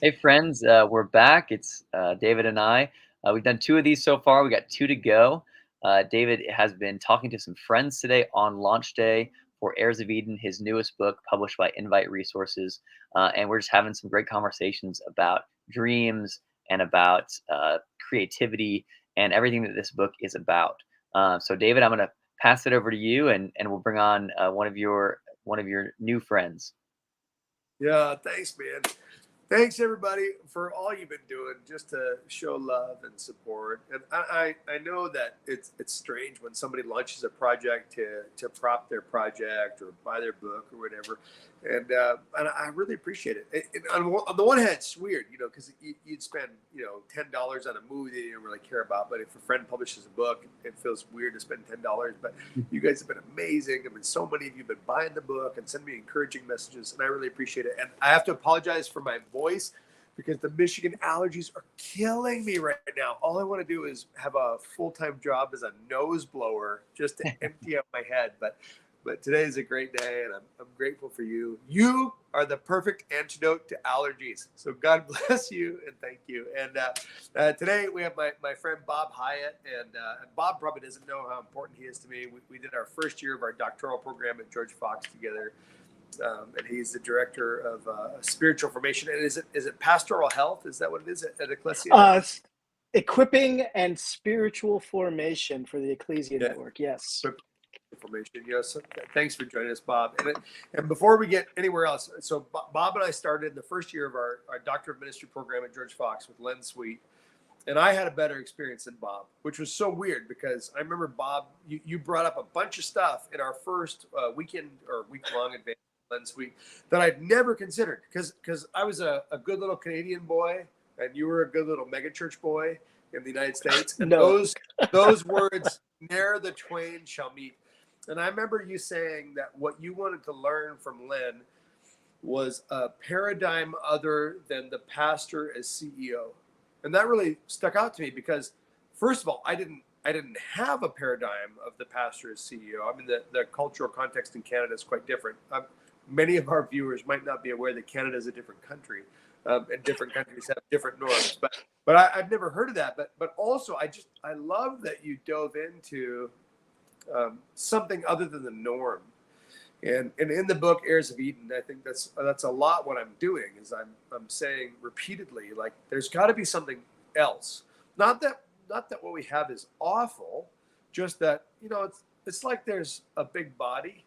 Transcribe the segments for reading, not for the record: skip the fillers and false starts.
Hey friends, we're back. It's David and I. We've done two of these so far. We got two to go. David has been talking to some friends today on launch day for Heirs of Eden, his newest book published by Invite Resources. And we're just having some great conversations about dreams and about creativity and everything that this book is about. So, David, I'm going to pass it over to you, and we'll bring on one of your new friends. Yeah, thanks, man. Thanks everybody for all you've been doing just to show love and support. And I know that it's strange when somebody launches a project to prop their project or buy their book or whatever, and I really appreciate it. On the one hand, it's weird, because you'd spend $10 on a movie that you don't really care about, but if a friend publishes a book, it feels weird to spend $10. But you guys have been amazing. I mean, so many of you have been buying the book and sending me encouraging messages, and I really appreciate it. And I have to apologize for my voice because the Michigan allergies are killing me right now. All I want to do is have a full-time job as a nose blower just to empty out my head. But today is a great day, and I'm grateful for you. You are the perfect antidote to allergies. So God bless you, and thank you. And today we have my friend Bob Hyatt, and Bob probably doesn't know how important he is to me. We did our first year of our doctoral program at George Fox together, and he's the director of spiritual formation. And is it pastoral health? Is that what it is at Ecclesia? Equipping and spiritual formation for the Ecclesia Yeah. Network. Yes. Information. So thanks for joining us, Bob. And before we get anywhere else, so Bob and I started the first year of our Doctor of Ministry program at George Fox with Len Sweet. And I had a better experience than Bob, which was so weird because I remember, Bob, you brought up a bunch of stuff in our first weekend or week-long advance Len Sweet that I'd never considered because I was a good little Canadian boy and you were a good little megachurch boy in the United States. And those words, ne'er the twain shall meet. And I remember you saying that what you wanted to learn from Len was a paradigm other than the pastor as CEO. And that really stuck out to me because, first of all, I didn't have a paradigm of the pastor as CEO. I mean, the cultural context in Canada is quite different. Many of our viewers might not be aware that Canada is a different country, and different countries have different norms. But I've never heard of that. But also, I love that you dove into something other than the norm. And in the book Heirs of Eden, I think that's a lot what I'm doing is I'm saying repeatedly, like, there's got to be something else. Not that what we have is awful, just that it's like there's a big body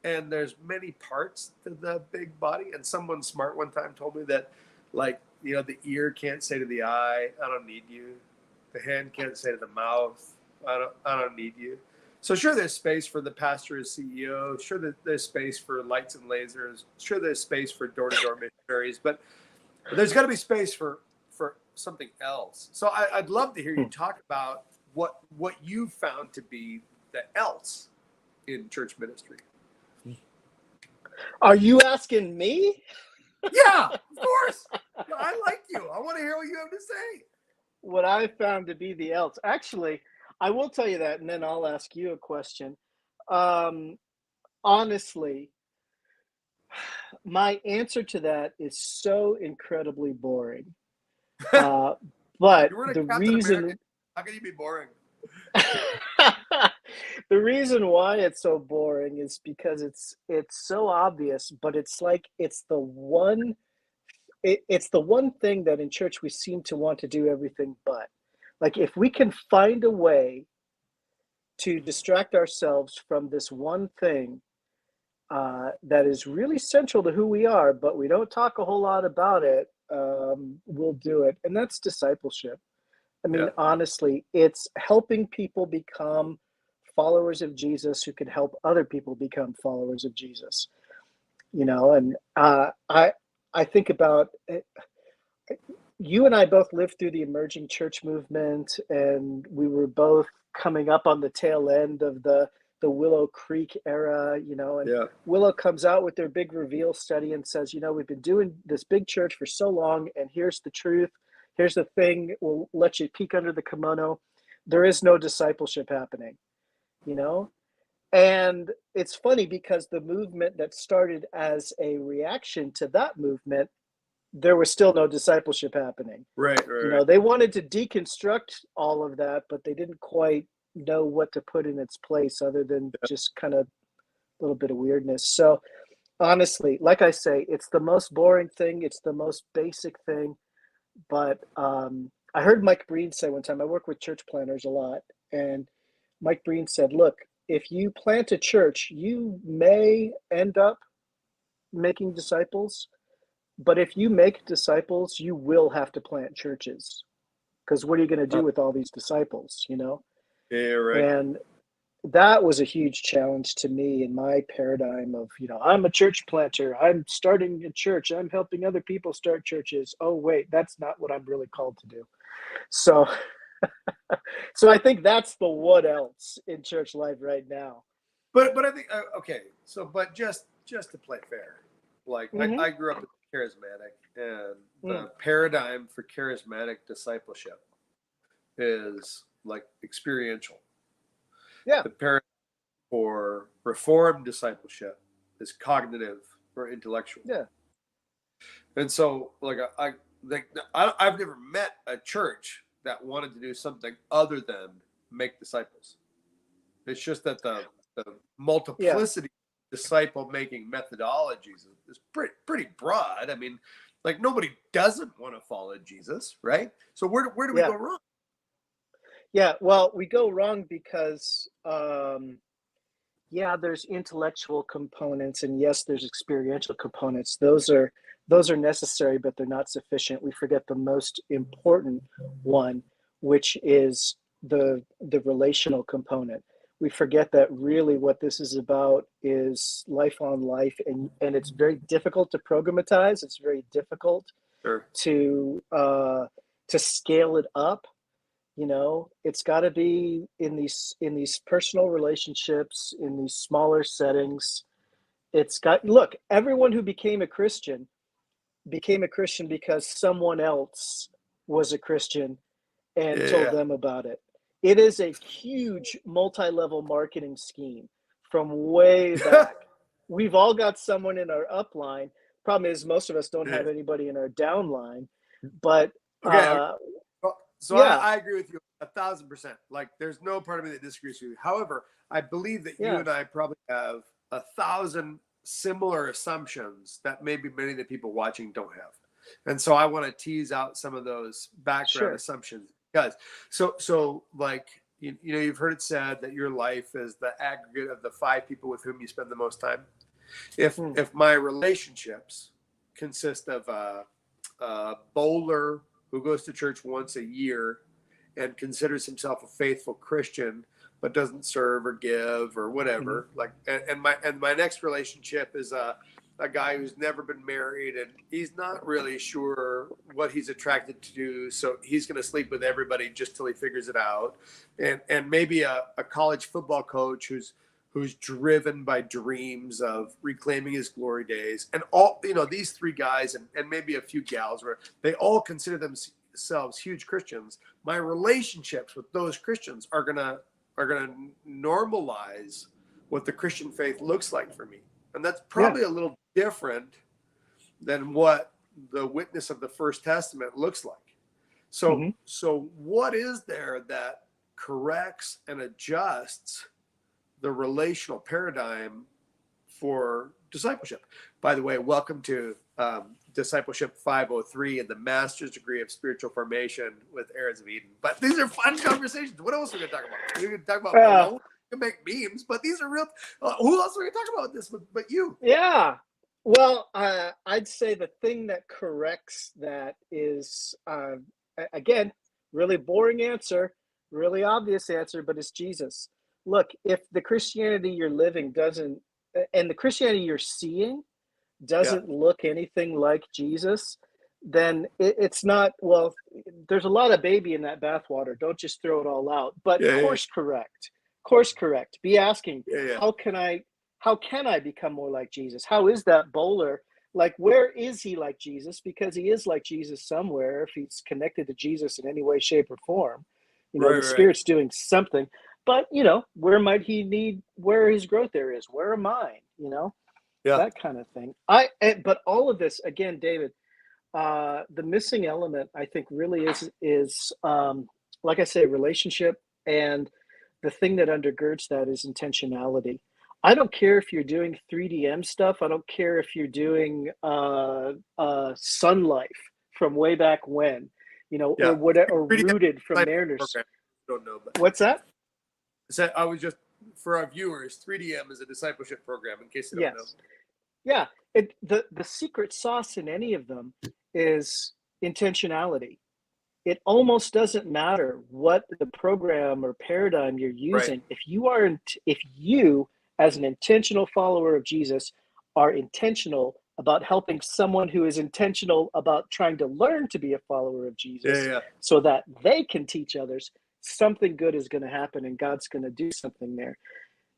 and there's many parts to the big body. And someone smart one time told me that, like, the ear can't say to the eye, I don't need you. The hand can't say to the mouth, I don't need you. So sure, there's space for the pastor as CEO. Sure, there's space for lights and lasers. Sure, there's space for door-to-door missionaries. But there's got to be space for something else. So I'd love to hear you talk about what you found to be the else in church ministry. Are you asking me? Yeah, of course. I like you. I want to hear what you have to say. What I found to be the else. Actually, I will tell you that, and then I'll ask you a question. Honestly, my answer to that is so incredibly boring. But the reason American. How can you be boring? The reason why it's so boring is because it's so obvious, but it's like it's the one thing that in church we seem to want to do everything but. Like, if we can find a way to distract ourselves from this one thing that is really central to who we are, but we don't talk a whole lot about it, we'll do it. And that's discipleship. I mean, honestly, it's helping people become followers of Jesus who can help other people become followers of Jesus. And I think about it. You and I both lived through the emerging church movement, and we were both coming up on the tail end of the Willow Creek era, and Willow comes out with their big reveal study and says, we've been doing this big church for so long, and here's the truth. Here's the thing. We'll let you peek under the kimono. There is no discipleship happening, And it's funny because the movement that started as a reaction to that movement there was still no discipleship happening. Right. You know, they wanted to deconstruct all of that, but they didn't quite know what to put in its place other than just kind of a little bit of weirdness. So honestly, like I say, it's the most boring thing. It's the most basic thing. But I heard Mike Breen say one time, I work with church planners a lot, and Mike Breen said, look, if you plant a church, you may end up making disciples, but if you make disciples, you will have to plant churches, because what are you going to do with all these disciples, you know? Yeah, right. And that was a huge challenge to me in my paradigm of, you know, I'm a church planter, I'm starting a church, I'm helping other people start churches. Oh, wait, that's not what I'm really called to do. So, so I think that's the what else in church life right now. But I think okay. So, but just to play fair, like Mhm. I grew up as charismatic, and the paradigm for charismatic discipleship is like experiential. Yeah. The paradigm for reformed discipleship is cognitive or intellectual. Yeah. And so, like I've never met a church that wanted to do something other than make disciples. It's just that the multiplicity of disciple making methodologies is pretty broad. I mean, like nobody doesn't want to follow Jesus, right? So where do we go wrong? Yeah, well, we go wrong because there's intellectual components, and yes, there's experiential components. Those are necessary, but they're not sufficient. We forget the most important one, which is the relational component. We forget that really what this is about is life on life, and it's very difficult to programatize. It's very difficult to scale it up. You know, it's got to be in these personal relationships, in these smaller settings. Look, everyone who became a Christian because someone else was a Christian and told them about it. It is a huge multi-level marketing scheme from way back. We've all got someone in our upline. Problem is, most of us don't have anybody in our downline. But so I agree with you 1,000%. Like, there's no part of me that disagrees with you. However, I believe that you and I probably have 1,000 similar assumptions that maybe many of the people watching don't have. And so I want to tease out some of those background assumptions, because so like, you know, you've heard it said that your life is the aggregate of the 5 people with whom you spend the most time. If my relationships consist of a bowler who goes to church once a year and considers himself a faithful Christian, but doesn't serve or give or whatever, like, and my next relationship is a guy who's never been married, and he's not really sure what he's attracted to, so he's going to sleep with everybody just till he figures it out, and maybe a college football coach who's driven by dreams of reclaiming his glory days, and all, you know, these 3 guys and maybe a few gals, where they all consider themselves huge Christians. My relationships with those Christians are gonna normalize what the Christian faith looks like for me, and that's probably a little different than what the witness of the First Testament looks like. So so what is there that corrects and adjusts the relational paradigm for discipleship? By the way, welcome to Discipleship 503 and the Master's Degree of Spiritual Formation with Heirs of Eden. But these are fun conversations. What else are we going to talk about? We're going to talk about we can make memes, but these are real. Who else are we going to talk about this with but you? Yeah. Well, I'd say the thing that corrects that is, again, really boring answer, really obvious answer, but it's Jesus. Look, if the Christianity you're living doesn't, and the Christianity you're seeing doesn't look anything like Jesus, then it's not, well, there's a lot of baby in that bathwater. Don't just throw it all out. But course correct. Be asking, how can I become more like Jesus? How is that bowler? Like, where is he like Jesus? Because he is like Jesus somewhere, if he's connected to Jesus in any way, shape, or form. You know, the Spirit's doing something. But, you know, where might he need, where his growth areas? Where are mine? You know, that kind of thing. But all of this, again, David, the missing element, I think, really is like I say, relationship, and the thing that undergirds that is intentionality. I don't care if you're doing 3DM stuff. I don't care if you're doing Sun Life from way back when, or Yeah. whatever, or 3D Rooted from discipleship Mariners. program. Don't know, but What's that? so I was just, for our viewers, 3DM is a discipleship program, in case they don't know. Yes. Yeah. The secret sauce in any of them is intentionality. It almost doesn't matter what the program or paradigm you're using. Right. If you, as an intentional follower of Jesus, are intentional about helping someone who is intentional about trying to learn to be a follower of Jesus, Yeah. so that they can teach others, something good is going to happen, and God's going to do something there.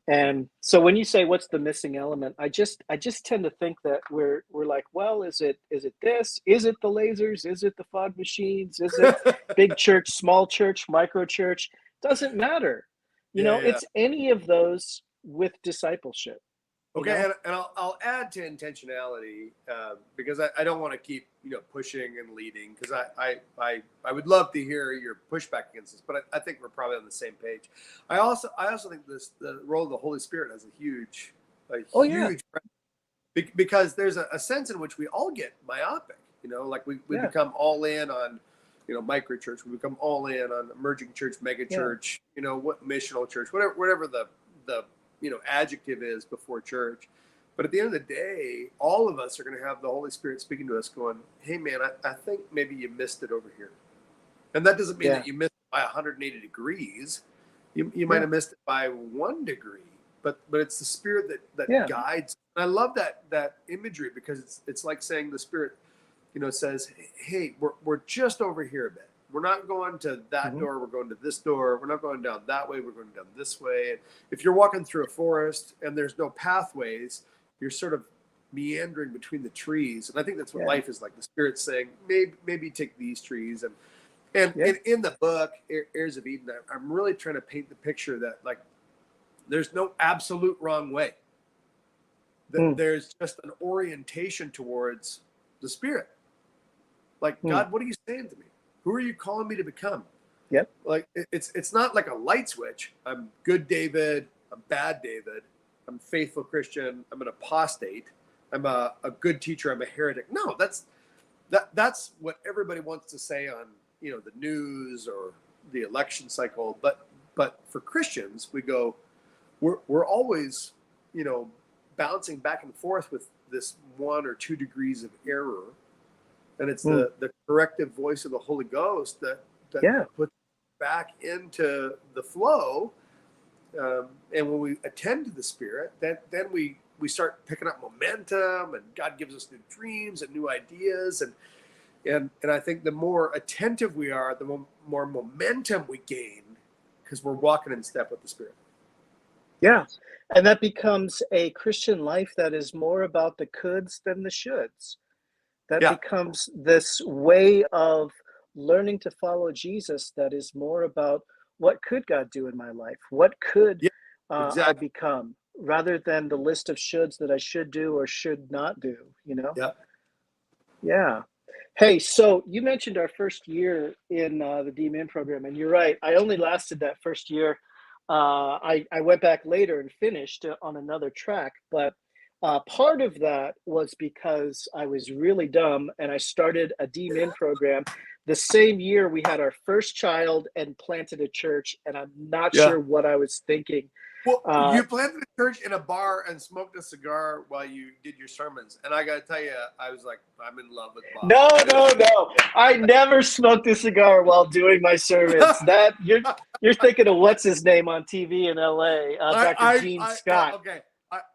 And so when you say what's the missing element, I just tend to think that we're like, well, is it this? Is it the lasers? Is it the fog machines? Is it big church, small church, micro church? Doesn't matter. Yeah. It's any of those with discipleship. Okay, and I'll add to intentionality because I don't want to keep pushing and leading, because I would love to hear your pushback against this, but I think we're probably on the same page. I also think the role of the Holy Spirit has a huge because there's a sense in which we all get myopic. Like we become all in on micro church, we become all in on emerging church, mega church, what missional church, whatever the adjective is before church. But at the end of the day, all of us are going to have the Holy Spirit speaking to us going, hey man, I think maybe you missed it over here. And that doesn't mean that you missed it by 180 degrees. You might have missed it by 1 degree, but it's the Spirit that guides. And I love that imagery, because it's like saying the Spirit, says, hey, we're just over here a bit. We're not going to that door. We're going to this door. We're not going down that way. We're going down this way. And if you're walking through a forest and there's no pathways, you're sort of meandering between the trees. And I think that's what life is like. The Spirit's saying, maybe take these trees. And in the book, Heirs of Eden, I'm really trying to paint the picture that, like, there's no absolute wrong way. There's just an orientation towards the Spirit. Like, God, what are you saying to me? Who are you calling me to become? Yep. Like, it's not like a light switch. I'm good David. I'm bad David. I'm faithful Christian. I'm an apostate. I'm a good teacher. I'm a heretic. No, that's what everybody wants to say on the news or the election cycle. But for Christians, we go, we're always bouncing back and forth with this 1 or 2 degrees of error. And it's the corrective voice of the Holy Ghost that puts back into the flow. And when we attend to the Spirit, then we start picking up momentum, and God gives us new dreams and new ideas. And I think the more attentive we are, the more momentum we gain, because we're walking in step with the Spirit. Yeah. And that becomes a Christian life that is more about the coulds than the shoulds. That becomes this way of learning to follow Jesus that is more about, what could God do in my life? What could I become? Rather than the list of shoulds that I should do or should not do, Yeah. Yeah. Hey, so you mentioned our first year in the DMin program, and you're right. I only lasted that first year. I went back later and finished on another track, but part of that was because I was really dumb, and I started a DMin program the same year we had our first child and planted a church, and I'm not sure what I was thinking. Well, you planted a church in a bar and smoked a cigar while you did your sermons. And I got to tell you, I was like, I'm in love with Bob. No. I never smoked a cigar while doing my sermons. That you're thinking of what's his name on TV in LA, Dr. Gene Scott. Okay.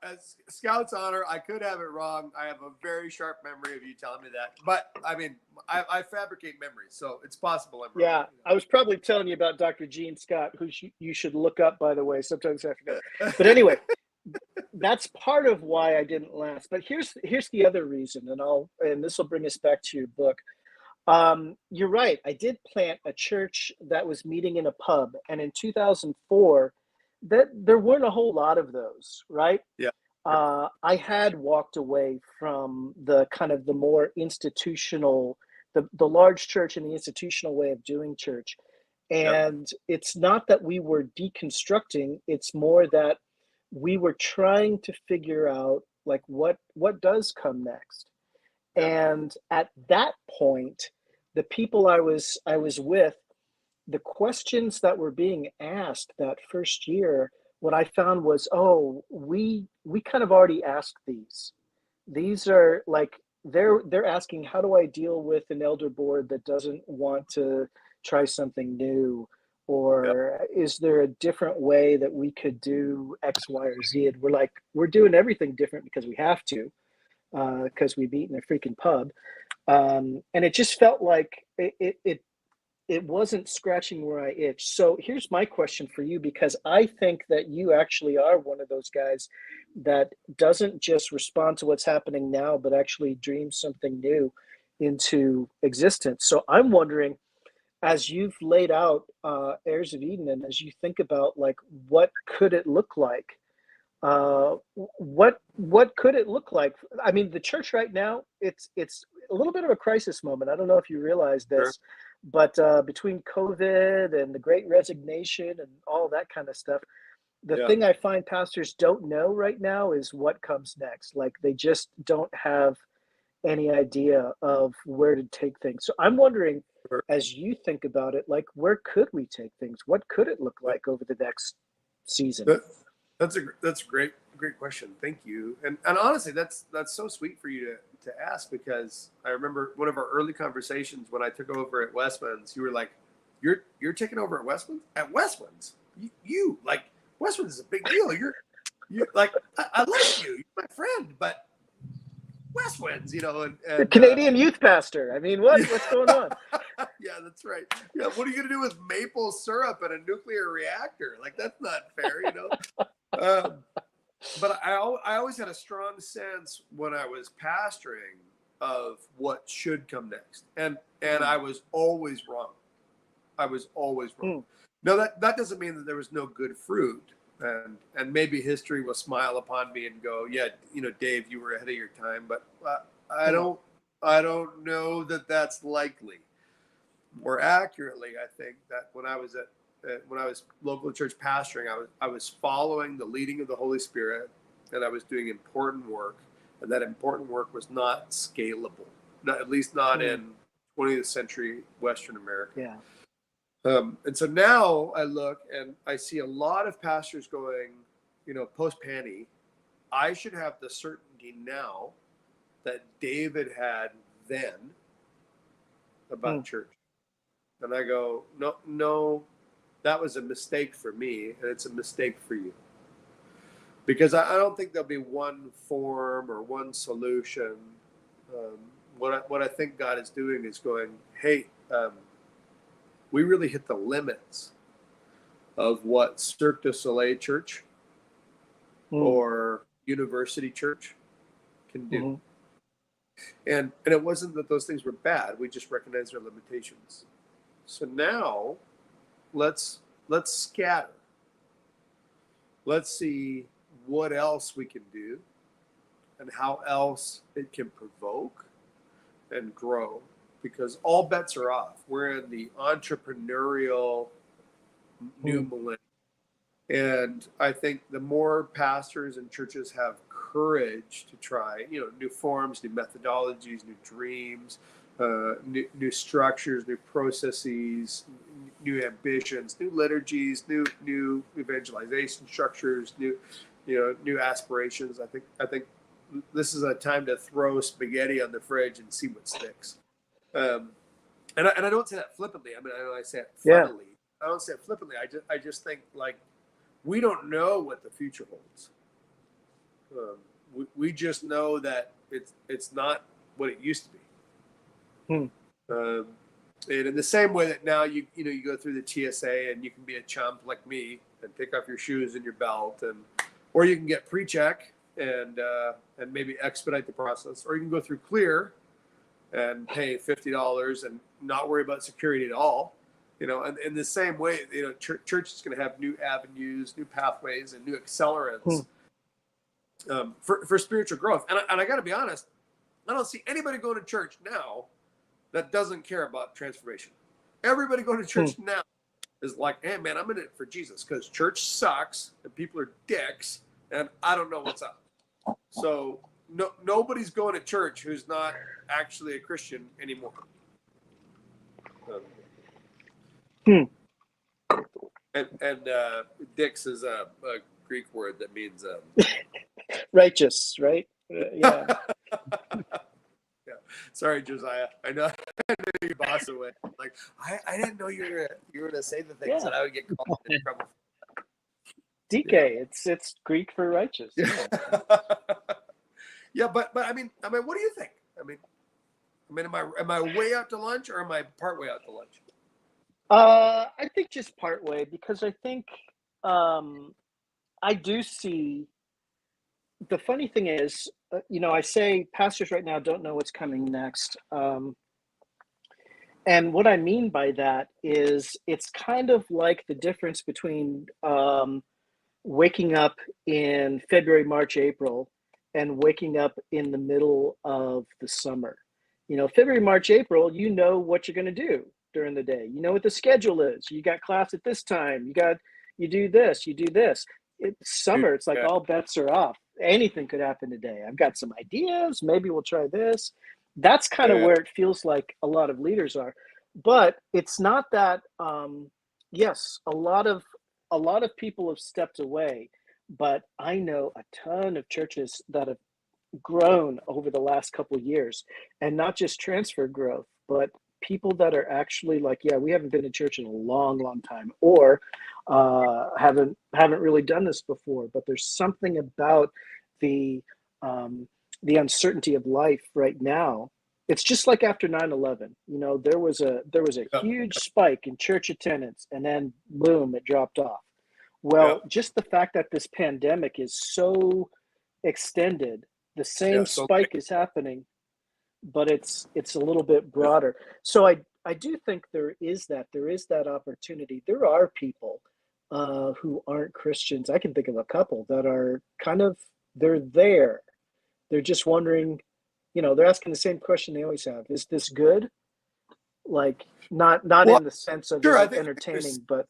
As Scout's honor, I could have it wrong. I have a very sharp memory of you telling me that. But I mean, I fabricate memories, so it's possible I'm wrong. Yeah, I was probably telling you about Dr. Gene Scott, who you should look up, by the way. Sometimes I forget. But anyway, that's part of why I didn't last. But here's the other reason, and this will bring us back to your book. You're right. I did plant a church that was meeting in a pub, and in 2004. That there weren't a whole lot of those, right? Yeah. I had walked away from the kind of the more institutional, the large church and the institutional way of doing church. Yeah. And it's not that we were deconstructing, it's more that we were trying to figure out like what does come next. Yeah. And at that point, the people I was with, the questions that were being asked that first year, what I found was, oh, we kind of already asked these. These are like they're asking, how do I deal with an elder board that doesn't want to try something new? Yeah. Or is there a different way that we could do X, Y, or Z? And we're like, we're doing everything different because we have to, because we've eaten a freaking pub. And it just felt like it wasn't scratching where I itch. So here's my question for you, because I think that you actually are one of those guys that doesn't just respond to what's happening now, but actually dreams something new into existence. So I'm wondering, as you've laid out Heirs of Eden, and as you think about like what could it look like, what could it look like? I mean, the church right now, it's a little bit of a crisis moment. I don't know if you realize Sure. this, but between COVID and the Great Resignation and all that kind of stuff, the Yeah. thing I find pastors don't know right now is what comes next. Like they just don't have any idea of where to take things. So I'm wondering, Sure. as you think about it, like where could we take things? What could it look like over the next season? That, that's a great question. Thank you. And honestly, that's so sweet for you to ask, because I remember one of our early conversations when I took over at Westwinds. You were like, "You're taking over at Westwinds? At Westwinds? You like Westwinds is a big deal. You like I like you. You're my friend, but Westwinds, The and Canadian youth pastor. I mean, what's going on? yeah, that's right. Yeah, what are you gonna do with maple syrup and a nuclear reactor? Like that's not fair. But I always had a strong sense when I was pastoring of what should come next, and I was always wrong. I was always wrong. No, that doesn't mean that there was no good fruit, and maybe history will smile upon me and go, yeah, Dave, you were ahead of your time, but I don't know that that's likely. More accurately, I think that when I was local church pastoring, I was following the leading of the Holy Spirit, and I was doing important work, and that important work was not scalable, at least not in 20th century Western America. Yeah. And so now I look and I see a lot of pastors going, post Panny, I should have the certainty now that David had then about church. And I go, no, that was a mistake for me, and it's a mistake for you. Because I don't think there'll be one form or one solution. What I think God is doing is going, hey, we really hit the limits of what Cirque du Soleil church or university church can do. And it wasn't that those things were bad. We just recognized their limitations. So now let's scatter. Let's see what else we can do and how else it can provoke and grow, because all bets are off. We're in the entrepreneurial new millennium. And I think the more pastors and churches have courage to try, new forms, new methodologies, new dreams, new structures, new processes, new ambitions, new liturgies, new evangelization structures, new aspirations. I think this is a time to throw spaghetti on the fridge and see what sticks. And I don't say that flippantly. I mean, I know I say it funnily. I don't say it flippantly. I just think like we don't know what the future holds. We just know that it's not what it used to be. And in the same way that now you go through the TSA and you can be a chump like me and take off your shoes and your belt, or you can get pre-check and maybe expedite the process, or you can go through clear and pay $50 and not worry about security at all. And in the same way, church is going to have new avenues, new pathways, and new accelerants for spiritual growth. And I got to be honest, I don't see anybody going to church now that doesn't care about transformation. Everybody going to church now is like, hey, man, I'm in it for Jesus because church sucks and people are dicks and I don't know what's up. So nobody's going to church who's not actually a Christian anymore. And dicks is a Greek word that means righteous, right? Yeah. Yeah. Sorry, Josiah. I know you boss away. Like I didn't know you were gonna say the things that I would get called in trouble. DK, it's Greek for righteous. Yeah. Yeah, but I mean, what do you think? I mean, am I way out to lunch or am I part way out to lunch? I think just part way, because I think I do see. The funny thing is, I say pastors right now don't know what's coming next. And what I mean by that is it's kind of like the difference between waking up in February, March, April, and waking up in the middle of the summer. February, March, April, you know what you're going to do during the day. You know what the schedule is. You got class at this time. You do this, you do this. It's summer. It's like all bets are off. Anything could happen today. I've got some ideas. Maybe we'll try this. That's kind of where it feels like a lot of leaders are. But it's not that, yes, a lot of people have stepped away, but I know a ton of churches that have grown over the last couple of years, and not just transfer growth, but people that are actually like, yeah, we haven't been to church in a long, long time, or haven't really done this before. But there's something about the uncertainty of life right now. It's just like after 9/11, there was a huge spike in church attendance, and then boom, it dropped off. Well, just the fact that this pandemic is so extended, the same spike is happening, but it's a little bit broader. So I do think there is that opportunity. There are people who aren't Christians. I can think of a couple that are they're there. They're just wondering, they're asking the same question they always have. Is this good? Like not in the sense of entertaining, but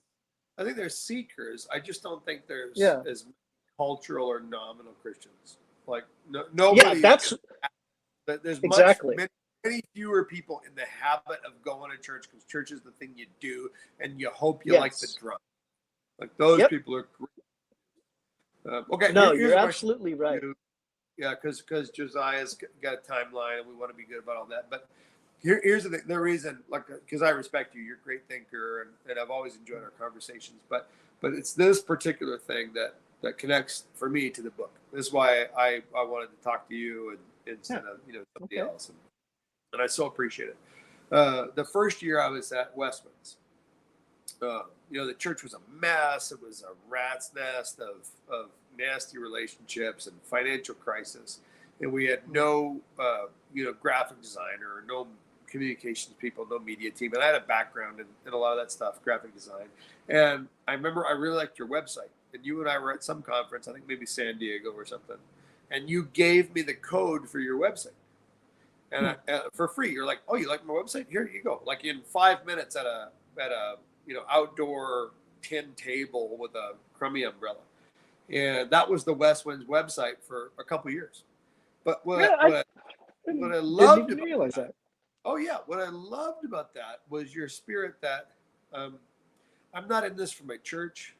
I think there's seekers. I just don't think there's as cultural or nominal Christians. Like nobody. Yeah, there's exactly many fewer people in the habit of going to church because church is the thing you do and you hope you like the drum. Like those people are great. Okay. No, you're absolutely right. Yeah, because Josiah's got a timeline and we want to be good about all that. But here's the reason, like, because I respect you, you're a great thinker, and I've always enjoyed our conversations. But it's this particular thing that connects for me to the book. This is why I wanted to talk to you instead of somebody else, and I so appreciate it. The first year I was at Westman's, the church was a mess. It was a rat's nest of nasty relationships and financial crisis, and we had no graphic designer, no communications people, no media team, and I had a background in a lot of that stuff, graphic design. And I remember I really liked your website, and you and I were at some conference, I think maybe San Diego or something, and you gave me the code for your website, and for free. You're like, oh, you like my website? Here you go. Like in 5 minutes at a outdoor tin table with a crummy umbrella. And that was the Westwind's website for a couple of years. But what I loved didn't even realize that. Oh yeah, what I loved about that was your spirit that I'm not in this for my church.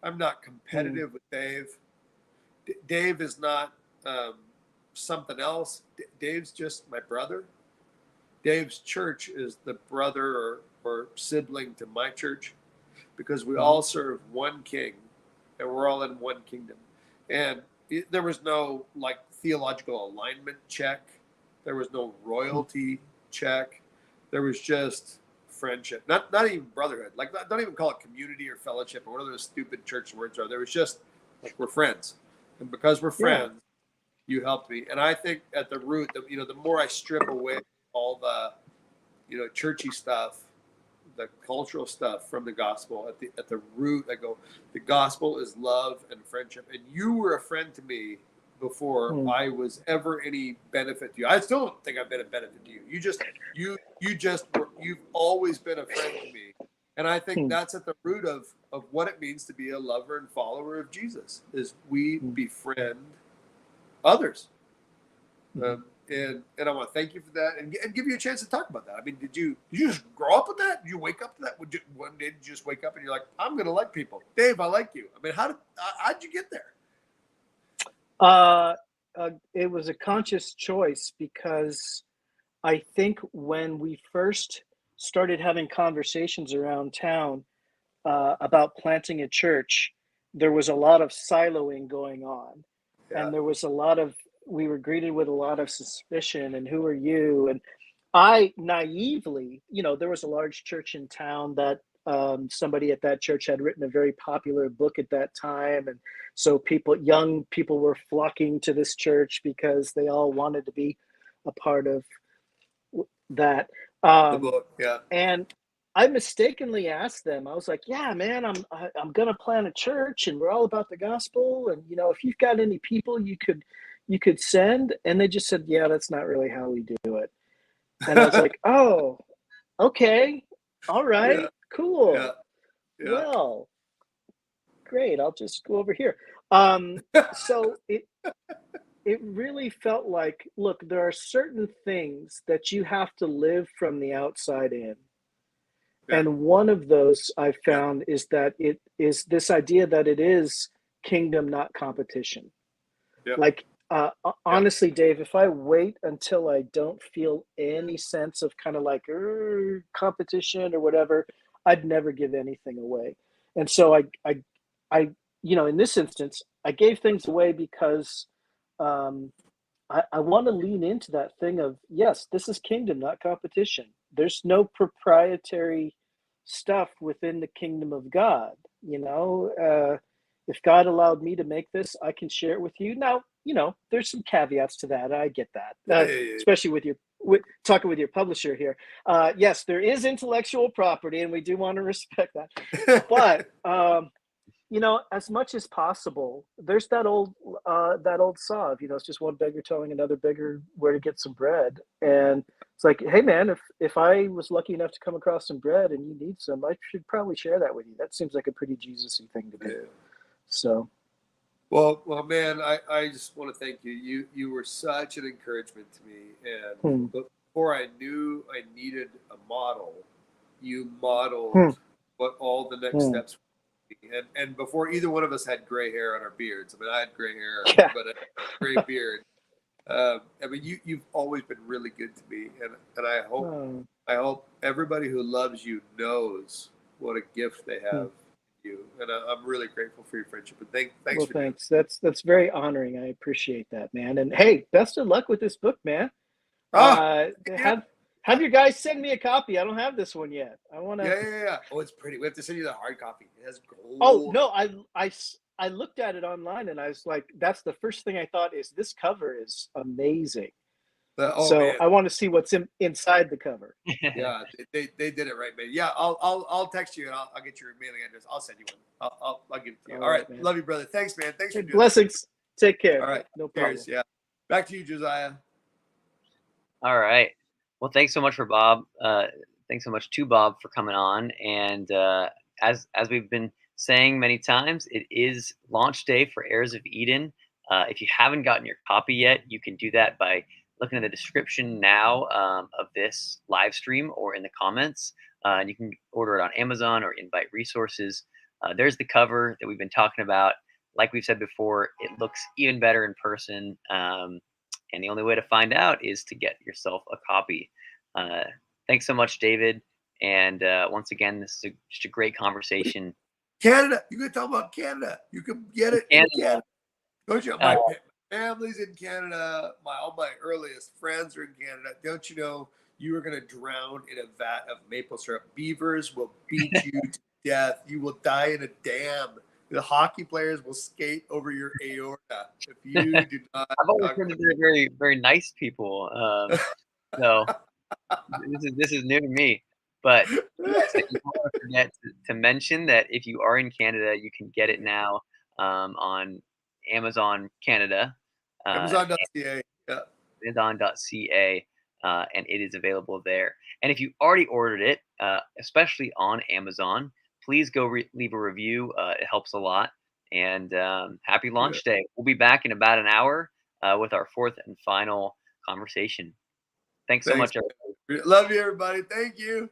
I'm not competitive with Dave. Dave is not something else. Dave's just my brother. Dave's church is the brother or sibling to my church, because we all serve one king and we're all in one kingdom. And there was no like theological alignment check. There was no royalty check. There was just friendship. Not even brotherhood. Like, don't even call it community or fellowship or whatever those stupid church words are. There was just like, we're friends. And because we're friends, you helped me. And I think at the root, the more I strip away all the, churchy stuff, the cultural stuff from the gospel, at the root, I go, the gospel is love and friendship. And you were a friend to me before Hmm. I was ever any benefit to you. I still don't think I've been a benefit to you. You've always been a friend to me. And I think Hmm. that's at the root of what it means to be a lover and follower of Jesus, is we befriend others. And I want to thank you for that, and give you a chance to talk about that. I mean, did you just grow up with that? Did you wake up to that? One day did you just wake up and you're like, I'm going to like people? Dave, I like you. I mean, how'd you get there? It was a conscious choice, because I think when we first started having conversations around town about planting a church, there was a lot of siloing going on. Yeah. And there was we were greeted with a lot of suspicion, and who are you? And I naively, there was a large church in town that somebody at that church had written a very popular book at that time. And so young people were flocking to this church because they all wanted to be a part of that. The book, yeah. And I mistakenly asked them. I was like, "Yeah, man, I'm gonna plant a church, and we're all about the gospel. And if you've got any people you could send." And they just said, "Yeah, that's not really how we do it." And I was like, "Oh, okay, all right, Yeah. cool. Yeah. Yeah. Well, great. I'll just go over here." So it really felt like, look, there are certain things that you have to live from the outside in. Yeah. And one of those I found is that it is this idea that it is kingdom, not competition. Yeah. Like, honestly, Dave, if I wait until I don't feel any sense of kind of like competition or whatever, I'd never give anything away. And so I, in this instance, I gave things away because I want to lean into that thing of, yes, this is kingdom, not competition. There's no proprietary stuff within the kingdom of God. If God allowed me to make this, I can share it with you. Now, there's some caveats to that. I get that, Yeah. especially talking with your publisher here. Yes, there is intellectual property, and we do want to respect that. But as much as possible, there's that old saw of, it's just one beggar telling another beggar where to get some bread. And it's like, hey man, if I was lucky enough to come across some bread and you need some, I should probably share that with you. That seems like a pretty Jesus-y thing to do. Yeah. So well, man, I just want to thank you. You were such an encouragement to me, and before I knew I needed a model, you modeled what all the next steps were. And before either one of us had gray hair on our beards. I mean, I had gray hair, but a gray beard. I mean, you've always been really good to me, and I hope everybody who loves you knows what a gift they have in you. And I'm really grateful for your friendship. And thanks for thanks. That's very honoring. I appreciate that, man. And hey, best of luck with this book, man. Have your guys send me a copy. I don't have this one yet. I want to. Yeah. Oh, it's pretty. We have to send you the hard copy. It has gold. Oh no, I looked at it online and I was like, that's the first thing I thought is this cover is amazing. Man. I want to see what's inside the cover. Yeah, they did it right, man. Yeah, I'll text you and I'll get your mailing address. I'll send you one. I'll give it to you. All right, man. Love you, brother. Thanks, man. Thanks for doing blessings. That. Take care. All right, no problem. Cheers. Yeah, back to you, Josiah. All right. Well, thanks so much for Bob. Thanks so much to Bob for coming on. And as we've been saying many times, it is launch day for Heirs of Eden. If you haven't gotten your copy yet, you can do that by looking at the description now of this live stream or in the comments. And you can order it on Amazon or Invite Resources. There's the cover that we've been talking about. Like we've said before, it looks even better in person. And the only way to find out is to get yourself a copy. Thanks so much, David. And once again, this is just a great conversation. Canada, you can talk about Canada. You can get it in Canada. Don't you? My family's in Canada. All my earliest friends are in Canada. Don't you know you are going to drown in a vat of maple syrup? Beavers will beat you to death. You will die in a dam. The hockey players will skate over your aorta if you do not. I've always heard that they're very, very nice people. So this is new to me. But yes, I don't want to forget to mention that if you are in Canada, you can get it now on Amazon Canada. Amazon.ca. Yeah. Amazon.ca, and it is available there. And if you already ordered it, especially on Amazon, please go leave a review. It helps a lot. And happy launch day. We'll be back in about an hour with our fourth and final conversation. Thanks so much, everybody. Love you, everybody. Thank you.